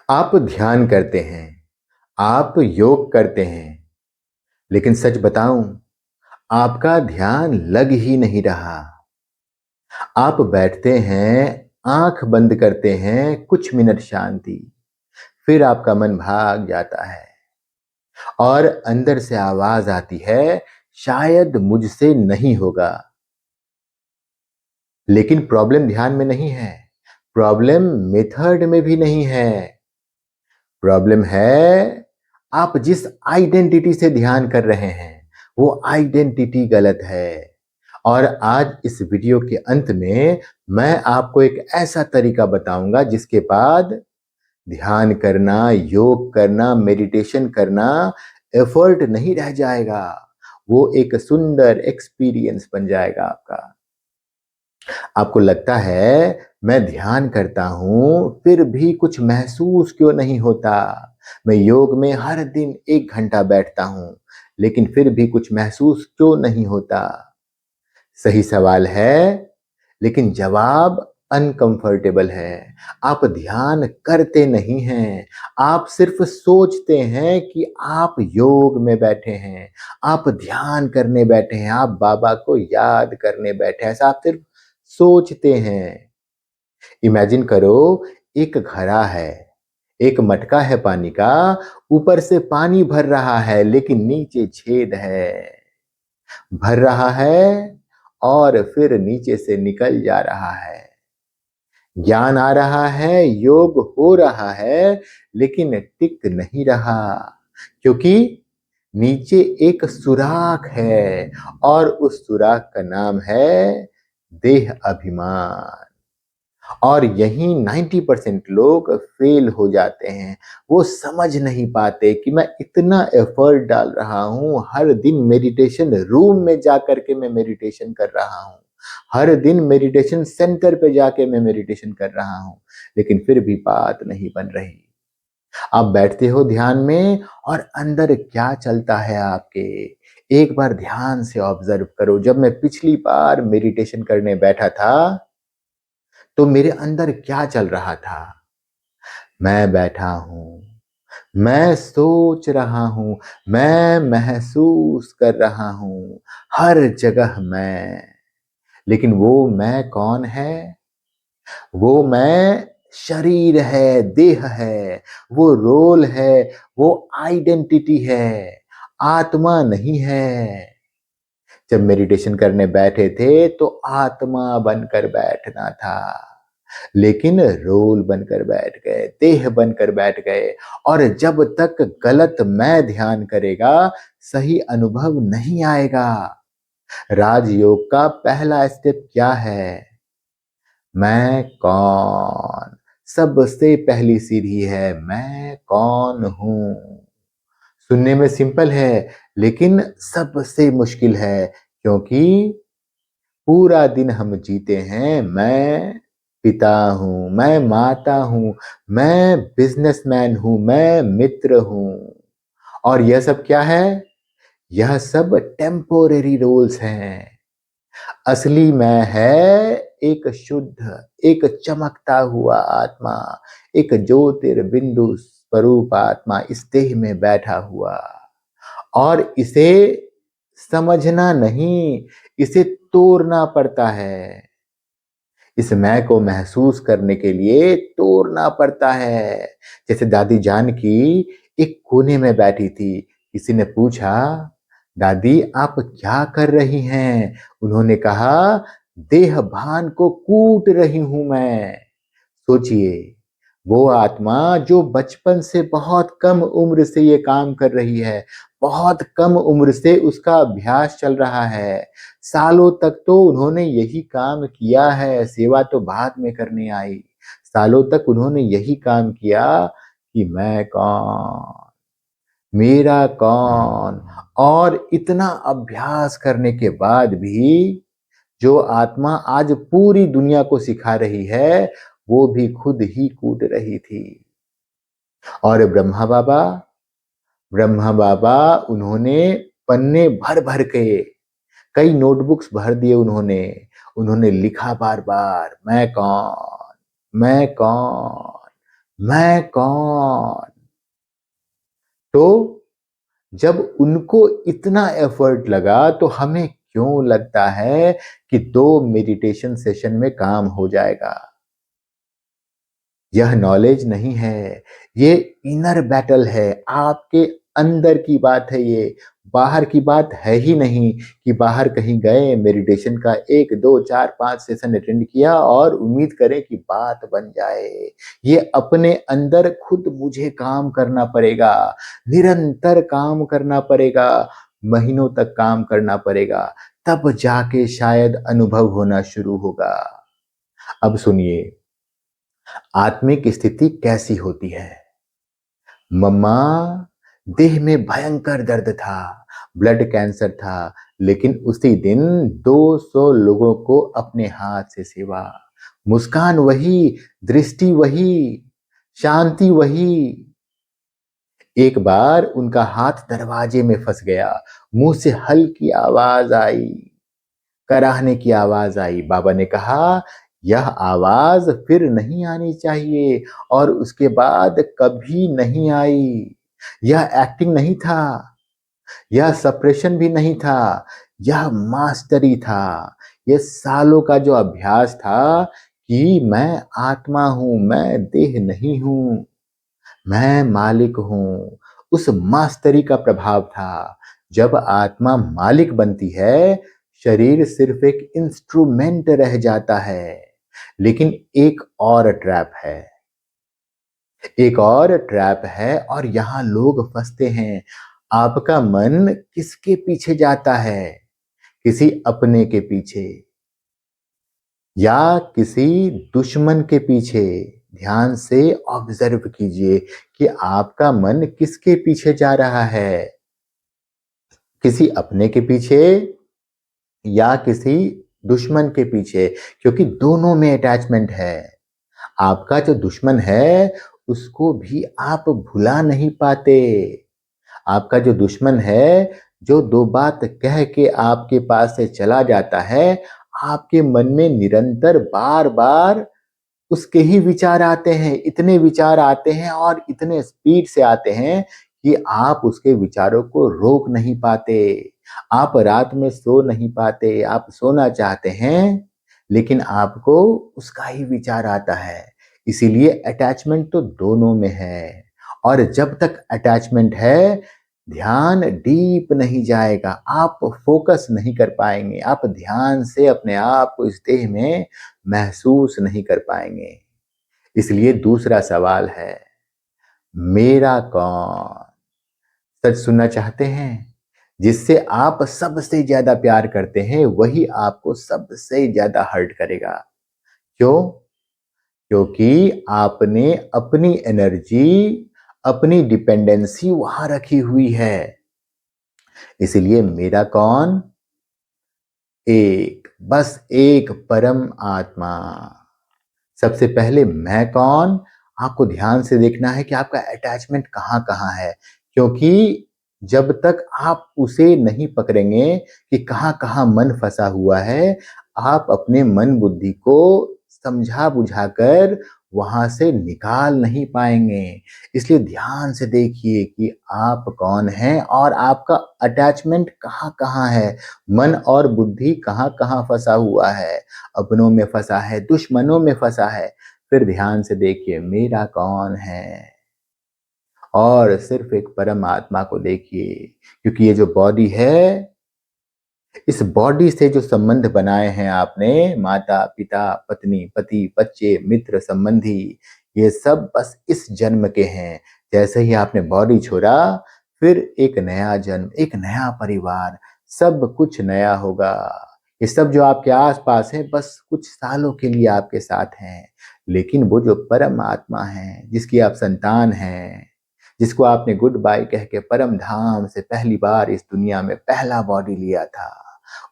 आप ध्यान करते हैं, आप योग करते हैं, लेकिन सच बताऊं, आपका ध्यान लग ही नहीं रहा। आप बैठते हैं, आंख बंद करते हैं, कुछ मिनट शांति, फिर आपका मन भाग जाता है और अंदर से आवाज आती है, शायद मुझसे नहीं होगा। लेकिन प्रॉब्लम ध्यान में नहीं है, प्रॉब्लम मेथड में भी नहीं है। प्रॉब्लम है आप जिस आइडेंटिटी से ध्यान कर रहे हैं, वो आइडेंटिटी गलत है। और आज इस वीडियो के अंत में मैं आपको एक ऐसा तरीका बताऊंगा जिसके बाद ध्यान करना, योग करना, मेडिटेशन करना एफर्ट नहीं रह जाएगा। वो एक सुंदर एक्सपीरियंस बन जाएगा आपका। आपको लगता है मैं ध्यान करता हूं फिर भी कुछ महसूस क्यों नहीं होता। मैं योग में हर दिन 1 घंटा बैठता हूं लेकिन फिर भी कुछ महसूस क्यों नहीं होता। सही सवाल है, लेकिन जवाब अनकंफर्टेबल है। आप ध्यान करते नहीं हैं, आप सिर्फ सोचते हैं कि आप योग में बैठे हैं, आप ध्यान करने बैठे हैं, आप बाबा को याद करने बैठे हैं, ऐसा आप सिर्फ सोचते हैं। इमेजिन करो, एक घड़ा है, एक मटका है पानी का, ऊपर से पानी भर रहा है लेकिन नीचे छेद है। भर रहा है और फिर नीचे से निकल जा रहा है। ज्ञान आ रहा है, योग हो रहा है, लेकिन टिक नहीं रहा, क्योंकि नीचे एक सुराख है और उस सुराख का नाम है देह अभिमान। और यही 90% लोग फेल हो जाते हैं। वो समझ नहीं पाते कि मैं इतना एफर्ट डाल रहा हूं, हर दिन मेडिटेशन रूम में जाकर के मैं मेडिटेशन कर रहा हूं, हर दिन मेडिटेशन सेंटर पे जाके मैं मेडिटेशन कर रहा हूं, लेकिन फिर भी बात नहीं बन रही। आप बैठते हो ध्यान में और अंदर क्या चलता है आपके, एक बार ध्यान से ऑब्जर्व करो। जब मैं पिछली बार मेडिटेशन करने बैठा था तो मेरे अंदर क्या चल रहा था। मैं बैठा हूं, मैं सोच रहा हूं, मैं महसूस कर रहा हूं, हर जगह मैं। लेकिन वो मैं कौन है? वो मैं शरीर है, देह है, वो रोल है, वो आइडेंटिटी है, आत्मा नहीं है। जब मेडिटेशन करने बैठे थे तो आत्मा बनकर बैठना था, लेकिन रोल बनकर बैठ गए, देह बनकर बैठ गए। और जब तक गलत मैं ध्यान करेगा, सही अनुभव नहीं आएगा। राजयोग का पहला स्टेप क्या है? मैं कौन? सबसे पहली सीढ़ी है, मैं कौन हूं। सुनने में सिंपल है लेकिन सबसे मुश्किल है, क्योंकि पूरा दिन हम जीते हैं मैं पिता हूं, मैं माता हूं, मैं बिजनेसमैन हूं, मैं मित्र हूं। और यह सब क्या है? यह सब टेम्पोरेरी रोल्स हैं। असली मैं है एक शुद्ध, एक चमकता हुआ आत्मा, एक ज्योतिर्बिंदु स्वरूप आत्मा इस देह में बैठा हुआ। और इसे समझना नहीं, इसे तोड़ना पड़ता है। इस मैं को महसूस करने के लिए तोड़ना पड़ता है। जैसे दादी जानकी एक कोने में बैठी थी, किसी ने पूछा, दादी आप क्या कर रही हैं? उन्होंने कहा, देह भान को कूट रही हूं मैं। सोचिए, वो आत्मा जो बचपन से बहुत कम उम्र से ये काम कर रही है, बहुत कम उम्र से उसका अभ्यास चल रहा है, सालों तक तो उन्होंने यही काम किया है, सेवा तो बाद में करने आई। सालों तक उन्होंने यही काम किया कि मैं कौन, मेरा कौन। और इतना अभ्यास करने के बाद भी जो आत्मा आज पूरी दुनिया को सिखा रही है, वो भी खुद ही कूट रही थी। और ब्रह्मा बाबा उन्होंने पन्ने भर भर के कई नोटबुक्स भर दिए। उन्होंने लिखा बार बार, मैं कौन, मैं कौन, मैं कौन? तो जब उनको इतना एफर्ट लगा तो हमें क्यों लगता है कि 2 मेडिटेशन सेशन में काम हो जाएगा? यह नॉलेज नहीं है, ये इनर बैटल है, आपके अंदर की बात है ये, बाहर की बात है ही नहीं कि बाहर कहीं गए मेडिटेशन का 1, 2, 4, 5 सेशन अटेंड किया और उम्मीद करें कि बात बन जाए। ये अपने अंदर खुद मुझे काम करना पड़ेगा, निरंतर काम करना पड़ेगा, महीनों तक काम करना पड़ेगा, तब जाके शायद अनुभव होना शुरू होगा। अब सुनिए, आत्मिक स्थिति कैसी होती है? मम्मा, देह में भयंकर दर्द था, ब्लड कैंसर था, लेकिन उसी दिन 200 लोगों को अपने हाथ से सेवा। मुस्कान वही, दृष्टि वही, शांति वही। एक बार उनका हाथ दरवाजे में फंस गया, मुंह से हल्की आवाज आई, कराहने की आवाज आई। बाबा ने कहा, यह आवाज फिर नहीं आनी चाहिए, और उसके बाद कभी नहीं आई। यह एक्टिंग नहीं था, यह सप्रेशन भी नहीं था, यह मास्टरी था। यह सालों का जो अभ्यास था कि मैं आत्मा हूं, मैं देह नहीं हूं, मैं मालिक हूं, उस मास्टरी का प्रभाव था। जब आत्मा मालिक बनती है, शरीर सिर्फ एक इंस्ट्रूमेंट रह जाता है। लेकिन एक और ट्रैप है, एक और ट्रैप है, और यहां लोग फंसते हैं। आपका मन किसके पीछे जाता है? किसी अपने के पीछे या किसी दुश्मन के पीछे? ध्यान से ऑब्जर्व कीजिए कि आपका मन किसके पीछे जा रहा है, किसी अपने के पीछे या किसी दुश्मन के पीछे, क्योंकि दोनों में अटैचमेंट है। आपका जो दुश्मन है उसको भी आप भुला नहीं पाते। आपका जो दुश्मन है, जो 2 बात कह के आपके पास से चला जाता है, आपके मन में निरंतर बार-बार उसके ही विचार आते हैं, इतने विचार आते हैं और इतने स्पीड से आते हैं कि आप उसके विचारों को रोक नहीं पाते। आप रात में सो नहीं पाते, आप सोना चाहते हैं, लेकिन आपको उसका ही विचार आता है। इसीलिए अटैचमेंट तो दोनों में है, और जब तक अटैचमेंट है, ध्यान डीप नहीं जाएगा, आप फोकस नहीं कर पाएंगे, आप ध्यान से अपने आप को इस देह में महसूस नहीं कर पाएंगे। इसलिए दूसरा सवाल है, मेरा कौन? सच सुनना चाहते हैं? जिससे आप सबसे ज्यादा प्यार करते हैं वही आपको सबसे ज्यादा हर्ट करेगा। क्यों? क्योंकि आपने अपनी एनर्जी, अपनी डिपेंडेंसी वहां रखी हुई है। इसलिए मेरा कौन? एक, बस एक परम आत्मा। सबसे पहले मैं कौन? आपको ध्यान से देखना है कि आपका अटैचमेंट कहाँ-कहाँ है, क्योंकि जब तक आप उसे नहीं पकड़ेंगे कि कहाँ-कहाँ मन फँसा हुआ है, आप अपने मन बुद्धि को समझा बुझाकर वहाँ से निकाल नहीं पाएँगे। इसलिए ध्यान से देखिए कि आप कौन हैं और आपका अटैचमेंट कहाँ-कहाँ है, मन और बुद्धि कहाँ-कहाँ फँसा हुआ है। अपनों में फंसा है, दुश्मनों में फंसा है। फिर ध्यान से देखिए, मेरा कौन है? और सिर्फ एक परमात्मा को देखिए, क्योंकि ये जो बॉडी है, इस बॉडी से जो संबंध बनाए हैं आपने, माता, पिता, पत्नी, पति, बच्चे, मित्र, संबंधी, ये सब बस इस जन्म के हैं। जैसे ही आपने बॉडी छोड़ा, फिर एक नया जन्म, एक नया परिवार, सब कुछ नया होगा। ये सब जो आपके आस-पास है, बस कुछ सालों के लिए आपके साथ हैं। लेकिन वो जो परमात्मा है, जिसकी आप संतान हैं, जिसको आपने गुड बाय कह के परम धाम से पहली बार इस दुनिया में पहला बॉडी लिया था,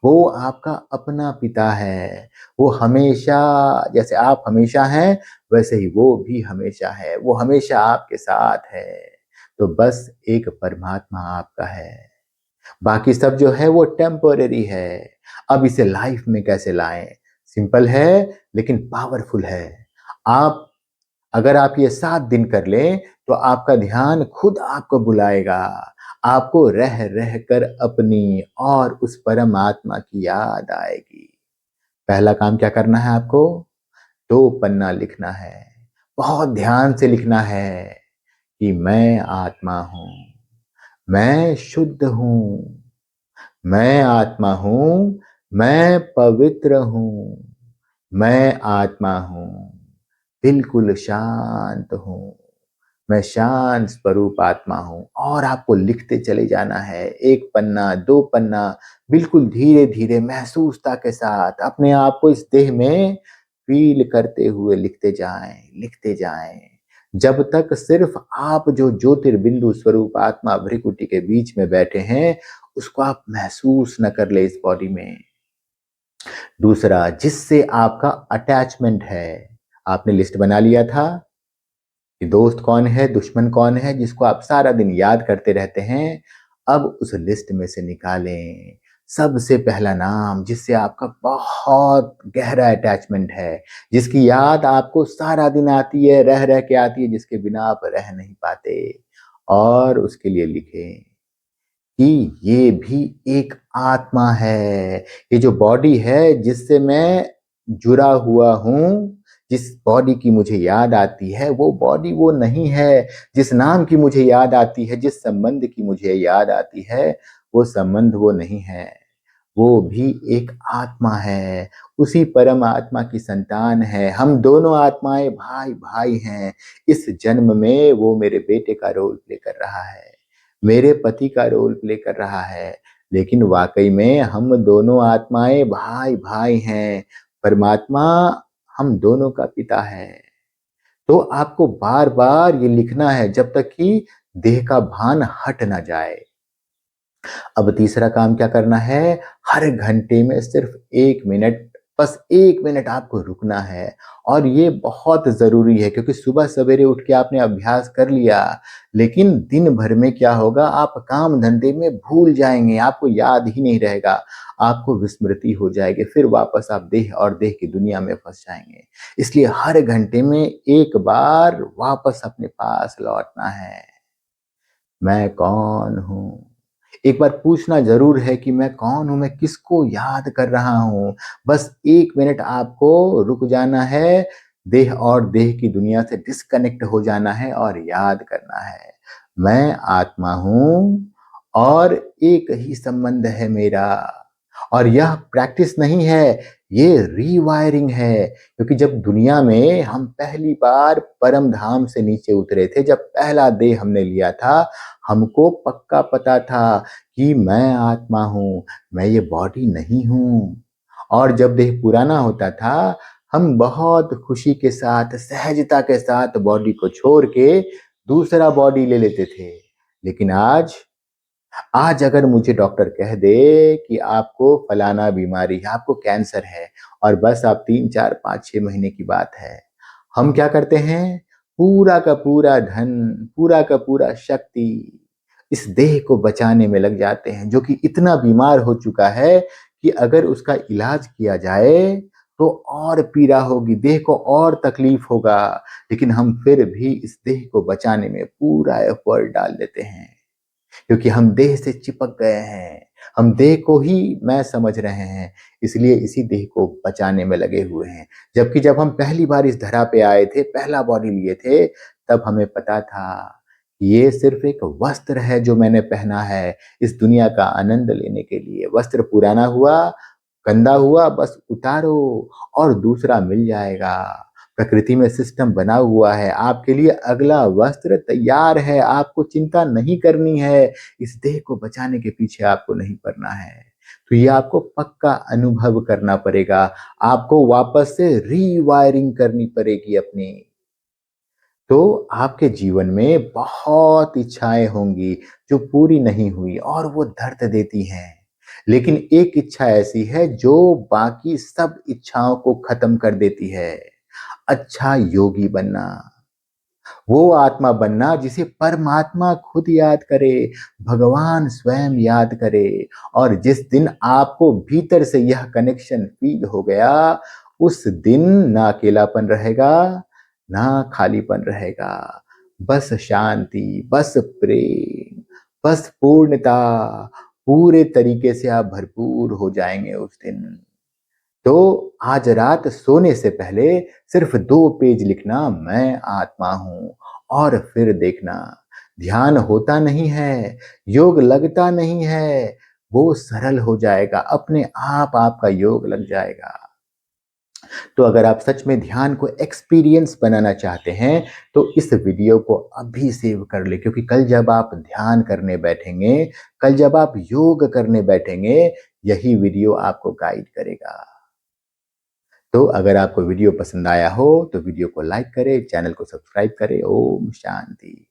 वो आपका अपना पिता है। वो हमेशा, जैसे आप हमेशा हैं, वैसे ही वो भी हमेशा है। वो हमेशा आपके साथ है। तो बस एक परमात्मा आपका है। बाकी सब जो है वो टेम्परेरी है। अब इसे लाइफ में कैसे लाएं? सिंपल है लेकिन पावरफुल है। आप अगर आप ये 7 दिन कर लें, तो आपका ध्यान खुद आपको बुलाएगा। आपको रह कर अपनी और उस परमात्मा की याद आएगी। पहला काम क्या करना है आपको? 2 पन्ना लिखना है। बहुत ध्यान से लिखना है कि मैं आत्मा हूँ, मैं शुद्ध हूँ, मैं आत्मा हूँ, मैं पवित्र हूँ, मैं आत्मा हूँ, बिल्कुल शांत हूँ, मैं शांत स्वरूप आत्मा हूँ। और आपको लिखते चले जाना है, 1 पन्ना, 2 पन्ना, बिल्कुल धीरे-धीरे महसूसता के साथ अपने आप को इस देह में फ़ील करते हुए लिखते जाएँ, लिखते जाएँ। जब तक सिर्फ़ आप जो ज्योतिर्बिंदु स्वरूप आत्मा भृकुटी के बीच में बैठे हैं, उसको आप महसूस न कर ले इस बॉडी में। दूसरा, जिससे आपका अटैचमेंट है, आपने लिस्ट बना लिया था कि दोस्त कौन है, दुश्मन कौन है, जिसको आप सारा दिन याद करते रहते हैं। अब उस लिस्ट में से निकालें सबसे पहला नाम जिससे आपका बहुत गहरा अटैचमेंट है, जिसकी याद आपको सारा दिन आती है, रह के आती है, जिसके बिना आप रह नहीं पाते। और उसके लिए लिखें कि ये भी एक आत्मा है। ये जो बॉडी है जिससे मैं जुड़ा हुआ हूँ, जिस बॉडी की मुझे याद आती है, वो बॉडी वो नहीं है। जिस नाम की मुझे याद आती है, जिस संबंध की मुझे याद आती है, वो संबंध वो नहीं है। वो भी एक आत्मा है, उसी परम आत्मा की संतान है। हम दोनों आत्माएँ भाई-भाई हैं। इस जन्म में वो मेरे बेटे का रोल प्ले कर रहा है, मेरे पति का रोल प्ले कर रहा है, लेकिन वाक़ई में हम दोनों आत्माएँ भाई-भाई हैं। परमात्मा हम दोनों का पिता है। तो आपको बार-बार ये लिखना है जब तक कि देह का भान हट ना जाए। अब तीसरा काम क्या करना है, हर घंटे में सिर्फ 1 मिनट, बस 1 मिनट आपको रुकना है। और ये बहुत ज़रूरी है क्योंकि सुबह सवेरे उठ के आपने अभ्यास कर लिया, लेकिन दिन भर में क्या होगा, आप काम-धंधे में भूल जाएँगे, आपको याद ही नहीं रहेगा, आपको विस्मृति हो जाएगी, फिर वापस आप देह और देह की दुनिया में फँस जाएँगे। इसलिए हर घंटे में 1 बार वापस अपने पास लौटना है। मैं कौन हूँ? एक बार पूछना ज़रूर है कि मैं कौन हूँ? मैं किसको याद कर रहा हूँ? बस 1 मिनट आपको रुक जाना है, देह और देह की दुनिया से डिस्कनेक्ट हो जाना है और याद करना है। मैं आत्मा हूँ और एक ही संबंध है मेरा। और यह प्रैक्टिस नहीं है, ये रीवायरिंग है। क्योंकि जब दुनिया में हम पहली बार परम धाम से नीचे उतरे थे, जब पहला देह हमने लिया था, हमको पक्का पता था कि मैं आत्मा हूँ, मैं ये बॉडी नहीं हूँ। और जब देह पुराना होता था, हम बहुत खुशी के साथ, सहजता के साथ बॉडी को छोड़ के दूसरा बॉडी ले लेते थे। लेकिन आज अगर मुझे डॉक्टर कह दे कि आपको फलाना बीमारी है, आपको कैंसर है और बस आप 3, 4, 5, 6 महीने की बात है, हम क्या करते हैं? पूरा का पूरा धन, पूरा का पूरा शक्ति इस देह को बचाने में लग जाते हैं, जो कि इतना बीमार हो चुका है कि अगर उसका इलाज किया जाए, तो और पीड़ा होगी, देह को और तकलीफ होगा। लेकिन हम फिर भी इस देह को बचाने में पूरा एफर्ट डाल देते हैं। क्योंकि हम देह से चिपक गए हैं, हम देह को ही मैं समझ रहे हैं, इसलिए इसी देह को बचाने में लगे हुए हैं। जबकि जब हम पहली बार इस धरा पे आए थे, पहला बॉडी लिए थे, तब हमें पता था, ये सिर्फ़ एक वस्त्र है जो मैंने पहना है, इस दुनिया का आनंद लेने के लिए। वस्त्र पुराना हुआ, गंदा हुआ, बस उतारो और दूसरा मिल जाएगा। प्रकृति में सिस्टम बना हुआ है, आपके लिए अगला वस्त्र तैयार है, आपको चिंता नहीं करनी है, इस देह को बचाने के पीछे आपको नहीं पड़ना है। तो ये आपको पक्का अनुभव करना पड़ेगा, आपको वापस से रीवायरिंग करनी पड़ेगी अपनी। तो आपके जीवन में बहुत इच्छाएँ होंगी जो पूरी नहीं हुई और वो दर्द देती हैं। लेकिन एक इच्छा ऐसी है जो बाकी सब इच्छाओं को खत्म कर देती है। अच्छा योगी बनना, वो आत्मा बनना जिसे परमात्मा खुद याद करे, भगवान स्वयं याद करे। और जिस दिन आपको भीतर से यह कनेक्शन फ़ील हो गया, उस दिन ना अकेलापन रहेगा, ना खालीपन रहेगा, बस शांति, बस प्रेम, बस पूर्णता। पूरे तरीके से आप भरपूर हो जाएंगे उस दिन। तो आज रात सोने से पहले सिर्फ 2 पेज लिखना, मैं आत्मा हूं, और फिर देखना, ध्यान होता नहीं है, योग लगता नहीं है, वो सरल हो जाएगा, अपने आप आपका योग लग जाएगा। तो अगर आप सच में ध्यान को एक्सपीरियंस बनाना चाहते हैं तो इस वीडियो को अभी सेव कर ले, क्योंकि कल जब आप ध्यान करने बैठेंगे, कल जब आप योग करने बैठेंगे, यही वीडियो आपको गाइड करेगा। तो अगर आपको वीडियो पसंद आया हो तो वीडियो को लाइक करें, चैनल को सब्सक्राइब करें। ओम शांति।